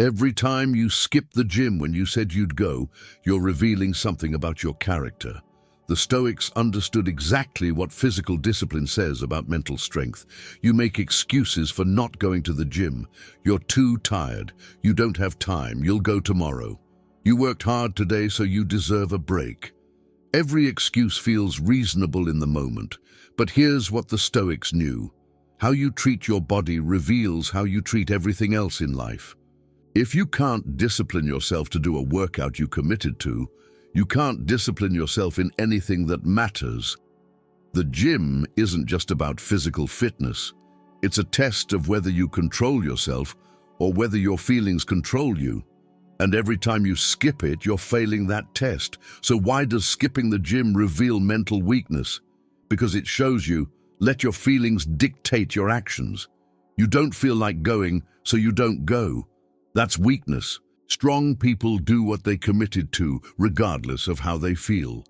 Every time you skip the gym when you said you'd go, you're revealing something about your character. The Stoics understood exactly what physical discipline says about mental strength. You make excuses for not going to the gym. You're too tired. You don't have time. You'll go tomorrow. You worked hard today, so you deserve a break. Every excuse feels reasonable in the moment, but here's what the Stoics knew. How you treat your body reveals how you treat everything else in life. If you can't discipline yourself to do a workout you committed to, you can't discipline yourself in anything that matters. The gym isn't just about physical fitness. It's a test of whether you control yourself or whether your feelings control you. And every time you skip it, you're failing that test. So why does skipping the gym reveal mental weakness? Because it shows you, let your feelings dictate your actions. You don't feel like going, so you don't go. That's weakness. Strong people do what they committed to, regardless of how they feel.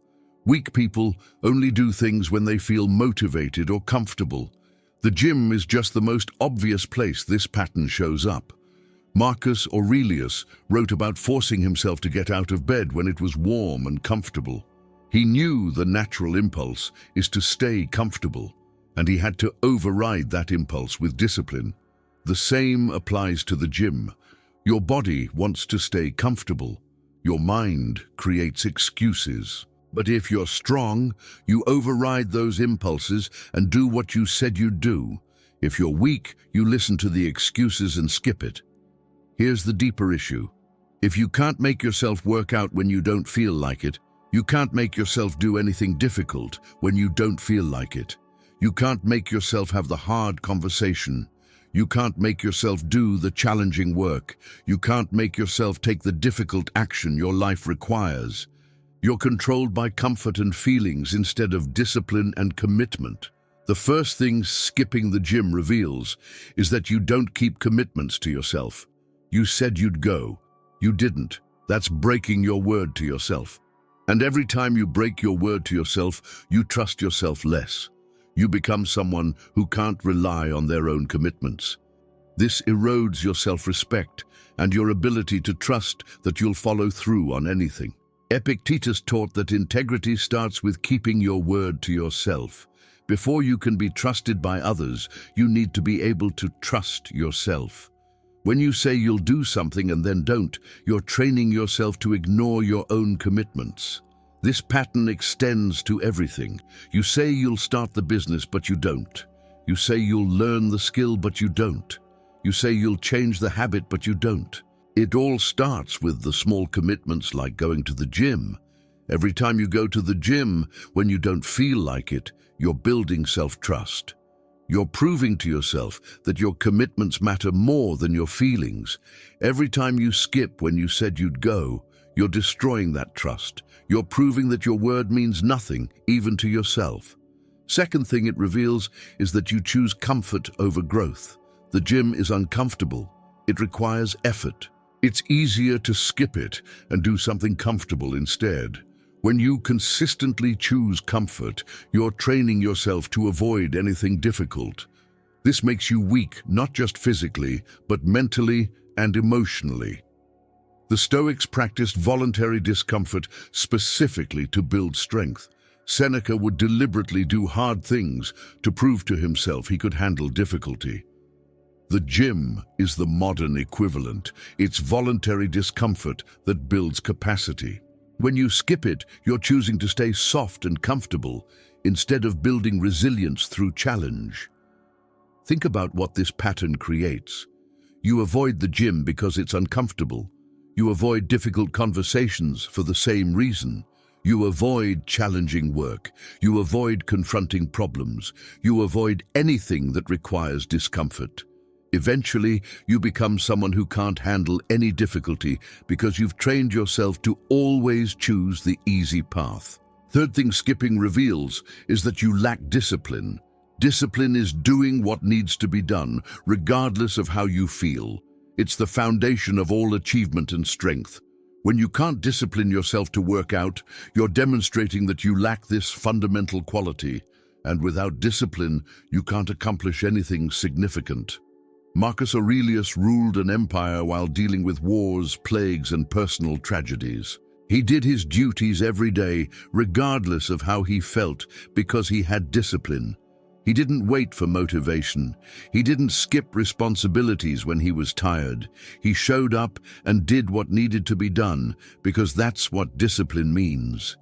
Weak people only do things when they feel motivated or comfortable. The gym is just the most obvious place this pattern shows up. Marcus Aurelius wrote about forcing himself to get out of bed when it was warm and comfortable. He knew the natural impulse is to stay comfortable, and he had to override that impulse with discipline. The same applies to the gym. Your body wants to stay comfortable. Your mind creates excuses. But if you're strong, you override those impulses and do what you said you'd do. If you're weak, you listen to the excuses and skip it. Here's the deeper issue. If you can't make yourself work out when you don't feel like it, you can't make yourself do anything difficult when you don't feel like it. You can't make yourself have the hard conversation. You can't make yourself do the challenging work. You can't make yourself take the difficult action your life requires. You're controlled by comfort and feelings instead of discipline and commitment. The first thing skipping the gym reveals is that you don't keep commitments to yourself. You said you'd go. You didn't. That's breaking your word to yourself. And every time you break your word to yourself, you trust yourself less. You become someone who can't rely on their own commitments. This erodes your self-respect and your ability to trust that you'll follow through on anything. Epictetus taught that integrity starts with keeping your word to yourself. Before you can be trusted by others, you need to be able to trust yourself. When you say you'll do something and then don't, you're training yourself to ignore your own commitments. This pattern extends to everything. You say you'll start the business, but you don't. You say you'll learn the skill, but you don't. You say you'll change the habit, but you don't. It all starts with the small commitments like going to the gym. Every time you go to the gym when you don't feel like it, you're building self-trust. You're proving to yourself that your commitments matter more than your feelings. Every time you skip when you said you'd go, you're destroying that trust. You're proving that your word means nothing, even to yourself. Second thing it reveals is that you choose comfort over growth. The gym is uncomfortable. It requires effort. It's easier to skip it and do something comfortable instead. When you consistently choose comfort, you're training yourself to avoid anything difficult. This makes you weak, not just physically, but mentally and emotionally. The Stoics practiced voluntary discomfort specifically to build strength. Seneca would deliberately do hard things to prove to himself he could handle difficulty. The gym is the modern equivalent. It's voluntary discomfort that builds capacity. When you skip it, you're choosing to stay soft and comfortable instead of building resilience through challenge. Think about what this pattern creates. You avoid the gym because it's uncomfortable. You avoid difficult conversations for the same reason. You avoid challenging work. You avoid confronting problems. You avoid anything that requires discomfort. Eventually, you become someone who can't handle any difficulty because you've trained yourself to always choose the easy path. Third thing skipping reveals is that you lack discipline. Discipline is doing what needs to be done, regardless of how you feel. It's the foundation of all achievement and strength. When you can't discipline yourself to work out, you're demonstrating that you lack this fundamental quality. And without discipline, you can't accomplish anything significant. Marcus Aurelius ruled an empire while dealing with wars, plagues, and personal tragedies. He did his duties every day, regardless of how he felt, because he had discipline. He didn't wait for motivation. He didn't skip responsibilities when he was tired. He showed up and did what needed to be done, because that's what discipline means.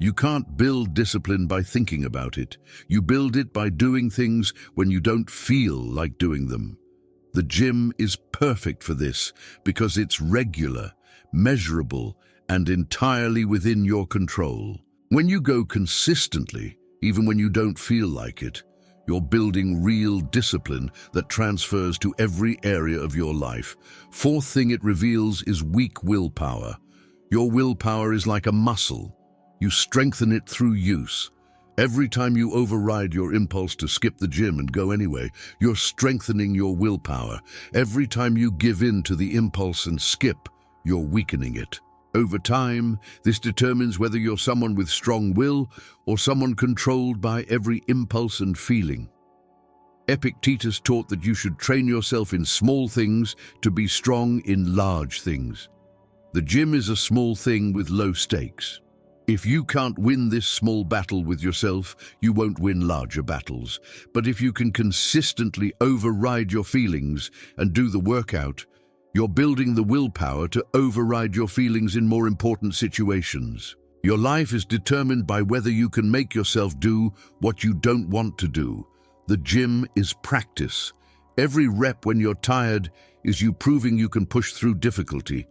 You can't build discipline by thinking about it. You build it by doing things when you don't feel like doing them. The gym is perfect for this because it's regular, measurable, and entirely within your control. When you go consistently, even when you don't feel like it, you're building real discipline that transfers to every area of your life. Fourth thing it reveals is weak willpower. Your willpower is like a muscle. You strengthen it through use. Every time you override your impulse to skip the gym and go anyway, you're strengthening your willpower. Every time you give in to the impulse and skip, you're weakening it. Over time, this determines whether you're someone with strong will or someone controlled by every impulse and feeling. Epictetus taught that you should train yourself in small things to be strong in large things. The gym is a small thing with low stakes. If you can't win this small battle with yourself, you won't win larger battles. But if you can consistently override your feelings and do the workout, you're building the willpower to override your feelings in more important situations. Your life is determined by whether you can make yourself do what you don't want to do. The gym is practice. Every rep when you're tired is you proving you can push through difficulty.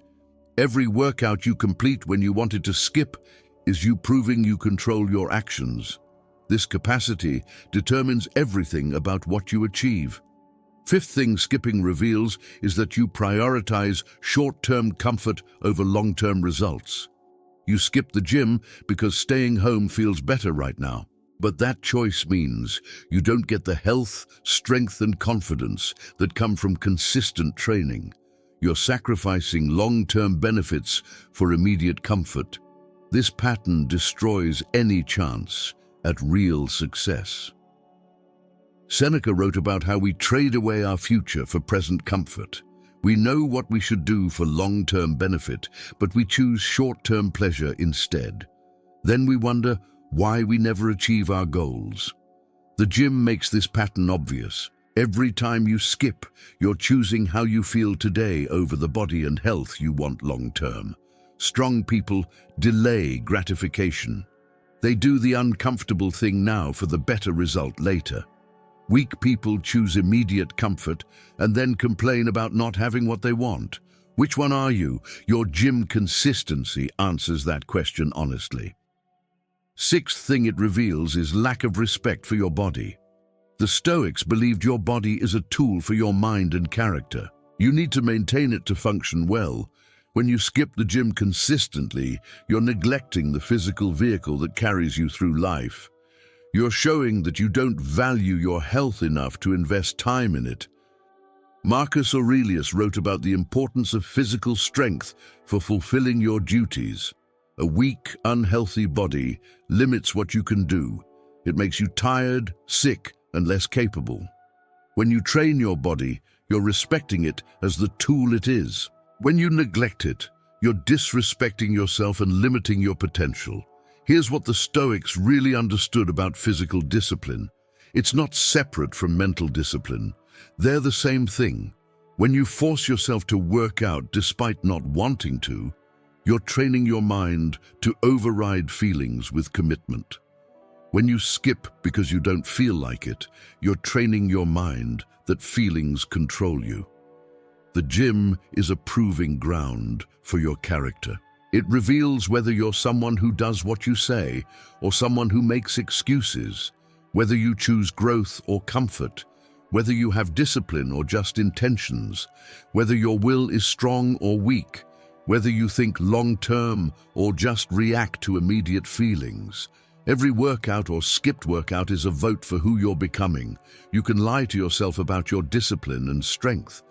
Every workout you complete when you wanted to skip is you proving you control your actions. This capacity determines everything about what you achieve. Fifth thing skipping reveals is that you prioritize short-term comfort over long-term results. You skip the gym because staying home feels better right now. But that choice means you don't get the health, strength, and confidence that come from consistent training. You're sacrificing long-term benefits for immediate comfort. This pattern destroys any chance at real success. Seneca wrote about how we trade away our future for present comfort. We know what we should do for long-term benefit, but we choose short-term pleasure instead. Then we wonder why we never achieve our goals. The gym makes this pattern obvious. Every time you skip, you're choosing how you feel today over the body and health you want long-term. Strong people delay gratification. They do the uncomfortable thing now for the better result later. Weak people choose immediate comfort and then complain about not having what they want. Which one are you? Your gym consistency answers that question honestly. Sixth thing it reveals is lack of respect for your body. The Stoics believed your body is a tool for your mind and character. You need to maintain it to function well. When you skip the gym consistently, you're neglecting the physical vehicle that carries you through life. You're showing that you don't value your health enough to invest time in it. Marcus Aurelius wrote about the importance of physical strength for fulfilling your duties. A weak, unhealthy body limits what you can do. It makes you tired, sick, and less capable. When you train your body, you're respecting it as the tool it is. When you neglect it, you're disrespecting yourself and limiting your potential. Here's what the Stoics really understood about physical discipline. It's not separate from mental discipline. They're the same thing. When you force yourself to work out despite not wanting to, you're training your mind to override feelings with commitment. When you skip because you don't feel like it, you're training your mind that feelings control you. The gym is a proving ground for your character. It reveals whether you're someone who does what you say or someone who makes excuses, whether you choose growth or comfort, whether you have discipline or just intentions, whether your will is strong or weak, whether you think long-term or just react to immediate feelings. Every workout or skipped workout is a vote for who you're becoming. You can lie to yourself about your discipline and strength,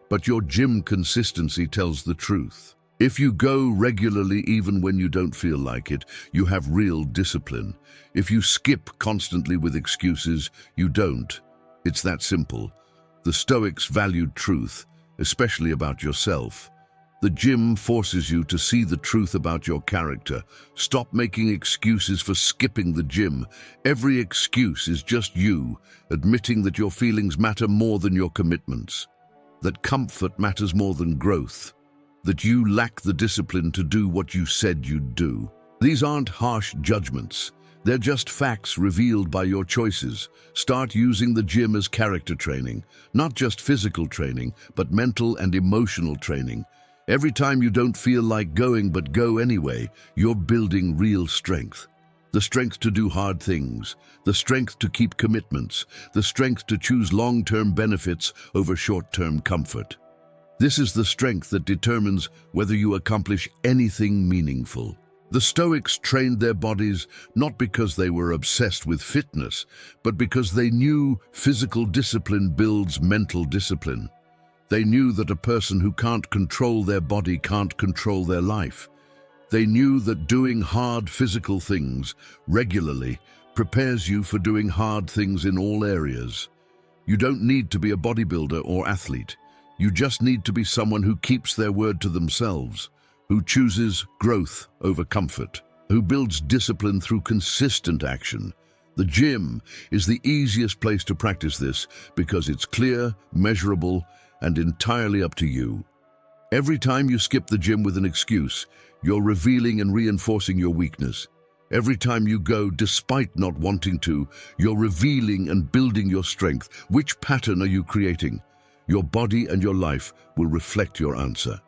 but your gym consistency tells the truth. If you go regularly even when you don't feel like it, you have real discipline. If you skip constantly with excuses, you don't. It's that simple. The Stoics valued truth, especially about yourself. The gym forces you to see the truth about your character. Stop making excuses for skipping the gym. Every excuse is just you, admitting that your feelings matter more than your commitments, that comfort matters more than growth, that you lack the discipline to do what you said you'd do. These aren't harsh judgments. They're just facts revealed by your choices. Start using the gym as character training, not just physical training, but mental and emotional training. Every time you don't feel like going but go anyway, you're building real strength. The strength to do hard things, the strength to keep commitments, the strength to choose long-term benefits over short-term comfort. This is the strength that determines whether you accomplish anything meaningful. The Stoics trained their bodies not because they were obsessed with fitness, but because they knew physical discipline builds mental discipline. They knew that a person who can't control their body can't control their life. They knew that doing hard physical things regularly prepares you for doing hard things in all areas. You don't need to be a bodybuilder or athlete. You just need to be someone who keeps their word to themselves, who chooses growth over comfort, who builds discipline through consistent action. The gym is the easiest place to practice this because it's clear, measurable, and entirely up to you. Every time you skip the gym with an excuse, you're revealing and reinforcing your weakness. Every time you go despite not wanting to, you're revealing and building your strength. Which pattern are you creating? Your body and your life will reflect your answer.